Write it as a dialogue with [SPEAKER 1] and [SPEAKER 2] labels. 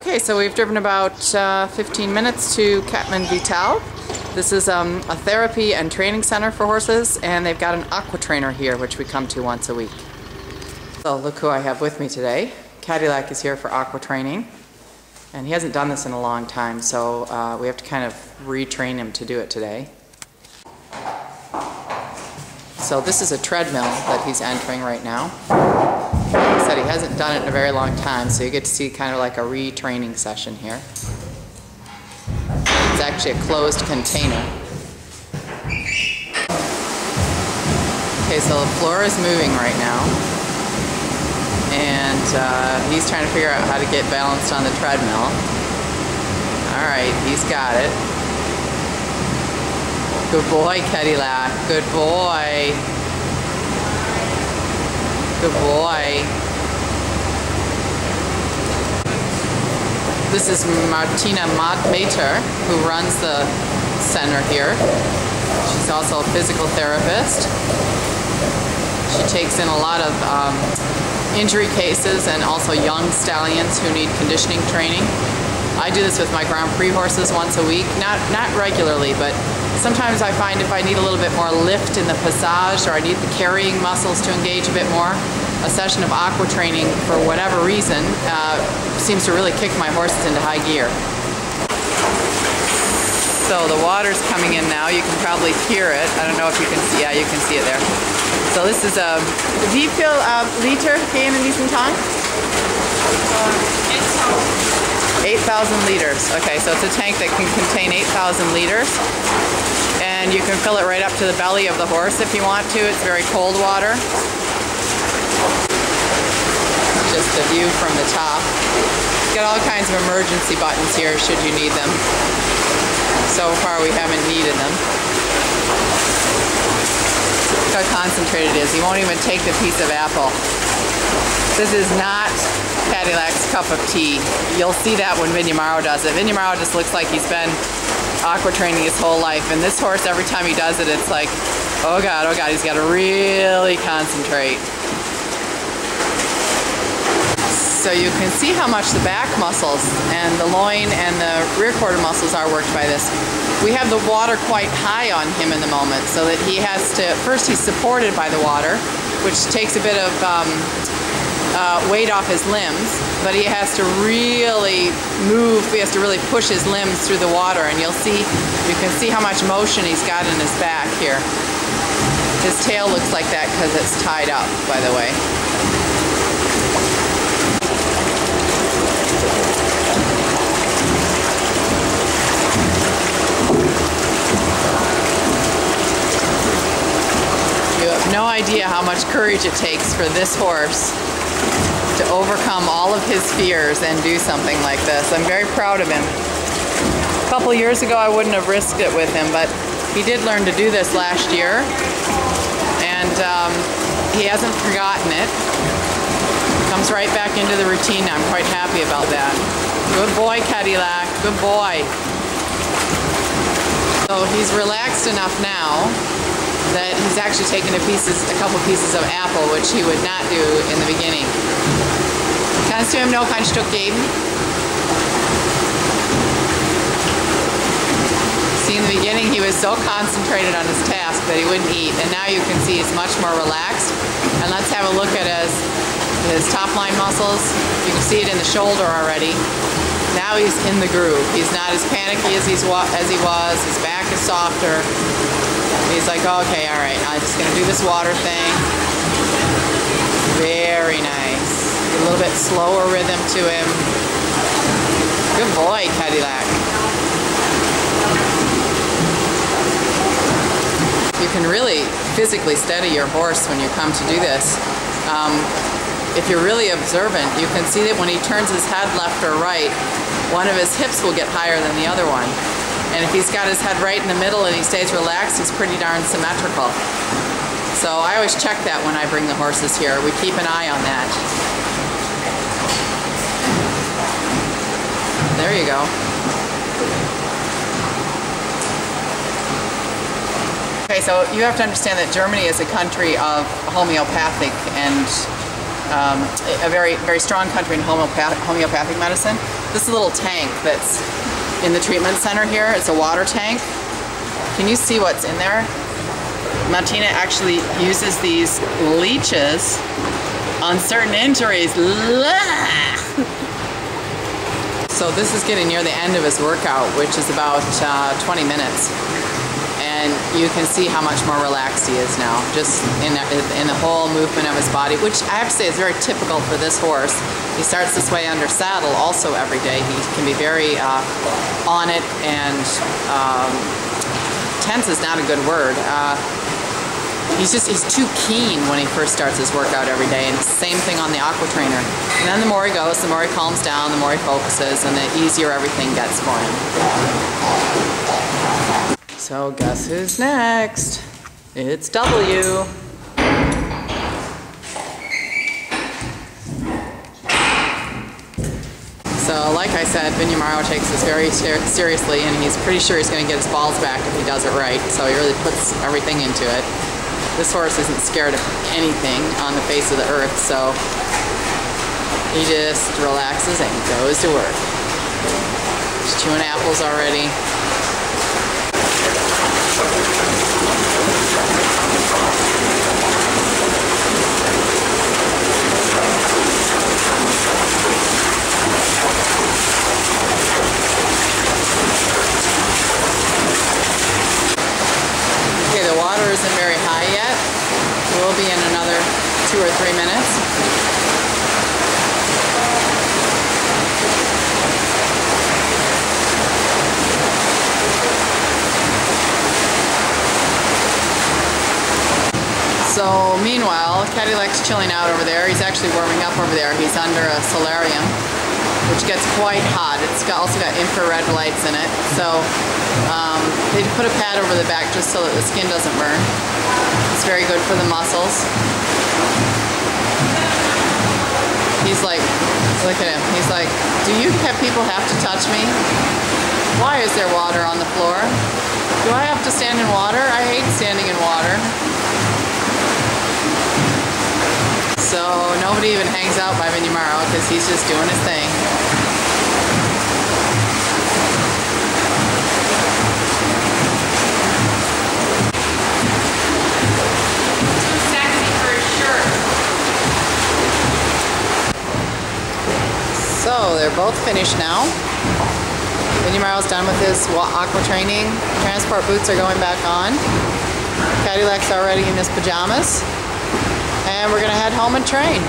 [SPEAKER 1] Okay, so we've driven about 15 minutes to Catman Vital. This is a therapy and training center for horses, and they've got an aqua trainer here, which we come to once a week. So look who I have with me today. Cadillac is here for aqua training, and he hasn't done this in a long time, so we have to kind of retrain him to do it today. So this is a treadmill that he's entering right now. Like I said, he hasn't done it in a very long time, so you get to see kind of like a retraining session here. It's actually a closed container. Okay, so the floor is moving right now, and he's trying to figure out how to get balanced on the treadmill. Alright, he's got it. Good boy, Cadillac. Good boy. Good boy. This is Martina Mater, who runs the center here. She's also a physical therapist. She takes in a lot of injury cases and also young stallions who need conditioning training. I do this with my Grand Prix horses once a week, not regularly, but sometimes I find if I need a little bit more lift in the passage, or I need the carrying muscles to engage a bit more, a session of aqua training, for whatever reason, seems to really kick my horses into high gear. So the water's coming in now. You can probably hear it. I don't know if you can see. Yeah, you can see it there. So this is a... Wie viel Liter gehen in diesem Tank? 8,000 liters. Okay, so it's a tank that can contain 8,000 liters. And you can fill it right up to the belly of the horse if you want to. It's very cold water. Just a view from the top. Got all kinds of emergency buttons here should you need them. So far we haven't needed them. Look how concentrated it is. He won't even take the piece of apple. This is not Cadillac's cup of tea. You'll see that when Vignamaro does it. Vignamaro just looks like he's been aqua training his whole life, and this horse, every time he does it, it's like, oh God, he's got to really concentrate. So you can see how much the back muscles and the loin and the rear quarter muscles are worked by this. We have the water quite high on him in the moment, so that he has to, first he's supported by the water, which takes a bit of weight off his limbs, but he has to really move, he has to really push his limbs through the water, and you can see how much motion he's got in his back here. His tail looks like that because it's tied up, by the way. You have no idea how much courage it takes for this horse to overcome all of his fears and do something like this. I'm very proud of him. A couple of years ago I wouldn't have risked it with him, but he did learn to do this last year, and he hasn't forgotten it. Comes right back into the routine. I'm quite happy about that. Good boy, Cadillac. Good boy. So he's relaxed enough now that he's actually taken a couple pieces of apple, which he would not do in the beginning. Kannst du ihm noch ein Stück geben? See, in the beginning he was so concentrated on his task that he wouldn't eat, and now you can see he's much more relaxed. And let's have a look at his top line muscles. You can see it in the shoulder already. Now he's in the groove. He's not as panicky as he was. His back is softer. He's like, okay, all right, I'm just going to do this water thing. Very nice. A little bit slower rhythm to him. Good boy, Cadillac. You can really physically steady your horse when you come to do this. If you're really observant, you can see that when he turns his head left or right, one of his hips will get higher than the other one. And if he's got his head right in the middle and he stays relaxed, he's pretty darn symmetrical. So I always check that when I bring the horses here. We keep an eye on that. There you go. Okay, so you have to understand that Germany is a country of homeopathic and a very, very strong country in homeopathic medicine. this little tank that's in the treatment center here. It's a water tank. Can you see what's in there? Martina actually uses these leeches on certain injuries. So this is getting near the end of his workout, which is about 20 minutes. And you can see how much more relaxed he is now, just in the whole movement of his body, which I have to say is very typical for this horse. He starts this way under saddle also every day. He can be very on it, and tense is not a good word. He's too keen when he first starts his workout every day, and same thing on the Aqua Trainer. And then the more he goes, the more he calms down, the more he focuses, and the easier everything gets for him. So guess who's next? It's W. So like I said, Vinyamaro takes this very seriously, and he's pretty sure he's going to get his balls back if he does it right. So he really puts everything into it. This horse isn't scared of anything on the face of the earth, so he just relaxes and goes to work. He's chewing apples already. Okay, the water isn't very high yet. It will be in another 2 or 3 minutes. So meanwhile, Cadillac's chilling out over there. He's actually warming up over there. He's under a solarium, which gets quite hot. It's also got infrared lights in it. So they put a pad over the back just so that the skin doesn't burn. It's very good for the muscles. He's like, look at him. He's like, do you people have to touch me? Why is there water on the floor? Do I have to stand in water? I hate standing in water. So nobody even hangs out by Vinyamaro because he's just doing his thing. Too sexy for his shirt. So they're both finished now. Vinyamaro's done with his Aqua Training. Transport boots are going back on. Cadillac's already in his pajamas. And we're going to head home and train.